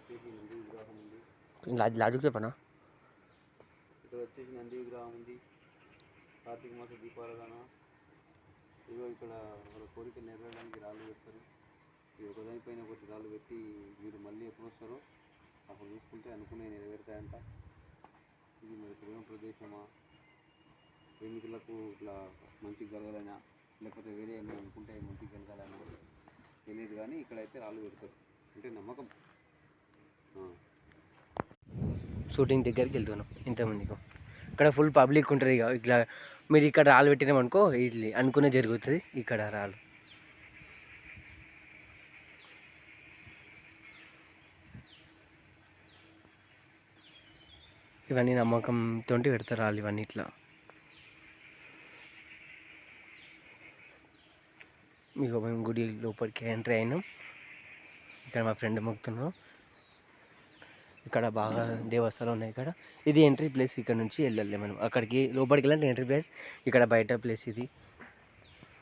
వచ్చేసి నంది విగ్రహం ఉంది. లాజిక్ చెప్పనా? ఇక్కడ వచ్చేసి నంది విగ్రహం ఉంది. కార్తీక మాస దీపారాధన. ఇదిగో ఇక్కడ వాళ్ళ కోరికలు నెరవేరడానికి రాళ్ళు పెడతారు. ఈ ఒకదానిపైన ఒకటి రాళ్ళు పెట్టి మీరు మళ్ళీ ఎప్పుడు వస్తారో అప్పుడు చూసుకుంటే అనుకునే నెరవేరుతాయంట. ఇది మరి ప్రేమ ప్రదేశమా, ప్రేమికులకు ఇట్లా మంచిగా కలగాలైనా లేకపోతే వేరే ఏమైనా అనుకుంటే మంచిగా కలగాలని తెలియదు, కానీ ఇక్కడైతే రాళ్ళు పెడతారు అంటే నమ్మకం. షూటింగ్ దగ్గరికి వెళ్తున్నాం ఇంతమందికి. ఇక్కడ ఫుల్ పబ్లిక్ ఉంటుంది. ఇక ఇట్లా మీరు ఇక్కడ రాళ్ళు పెట్టినామనుకో ఇది అనుకునే జరుగుతుంది. ఇక్కడ రాళ్ళు ఇవన్నీ నమ్మకంతో పెడతారు రాళ్ళు ఇవన్నీ. ఇట్లా మీకు మేము గుడి లోపలికి ఎంట్రీ అయినాం. ఇక్కడ మా ఫ్రెండ్ మొక్కుతున్నాం. ఇక్కడ బాగా దేవస్థానం ఉన్నాయి. ఇక్కడ ఇది ఎంట్రీ ప్లేస్. ఇక్కడ నుంచి వెళ్ళాలి మనం అక్కడికి. లోపలికి వెళ్ళాలంటే ఎంట్రీ ప్లేస్. ఇక్కడ బయట ప్లేస్ ఇది.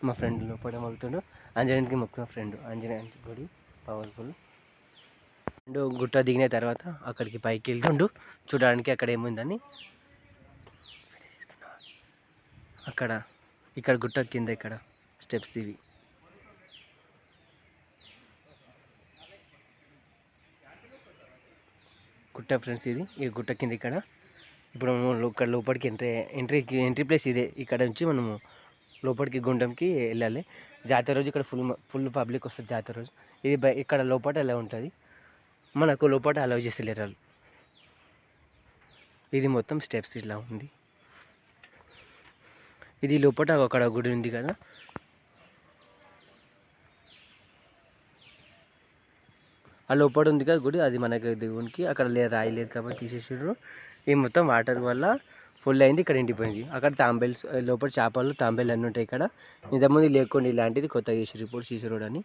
మా ఫ్రెండ్ లోపల మొక్కుతుండు. ఆంజనేయునికి మొక్కుతున్న ఫ్రెండ్. ఆంజనేయునికి గుడి పవర్ఫుల్. ఫ్రెండ్ గుట్ట దిగిన తర్వాత అక్కడికి పైకి వెళ్తుండు చూడడానికి అక్కడ ఏముందని. ఇక్కడ గుట్ట కింద ఇక్కడ స్టెప్స్ ఇవి. గుట్ట ఫ్రెండ్స్ ఇది. ఈ గుట్ట కింద ఇక్కడ ఇప్పుడు మనం ఇక్కడ లోపలికి ఎంట్రీ ప్లేస్ ఇదే. ఇక్కడ నుంచి మనము లోపలికి గుండంకి వెళ్ళాలి. జాతర రోజు ఇక్కడ ఫుల్ పబ్లిక్ వస్తుంది. జాతర రోజు ఇది ఇక్కడ లోపల ఎలా ఉంటుంది, మనకు లోపల అలౌ చేస్తలేరు వాళ్ళు. ఇది మొత్తం స్టెప్స్ ఇలా ఉంది. ఇది లోపల అక్కడ గుడి ఉంది కదా, ఆ లోపల ఉంది కదా గుడి, అది మనకి దేవునికి అక్కడ రాయి లేదు కాబట్టి తీసేసారు. ఈ మొత్తం వాటర్ వల్ల ఫుల్ అయింది. ఇక్కడ ఎండిపోయింది. అక్కడ తాంబేల్స్ లోపల చేపలు తాంబేలు అన్నీ ఉంటాయి. ఇక్కడ ఇంతకుముందు లేకుండా ఇలాంటిది కొత్తగా చేసారు ఇప్పుడు సీసీ రోడ్ అని.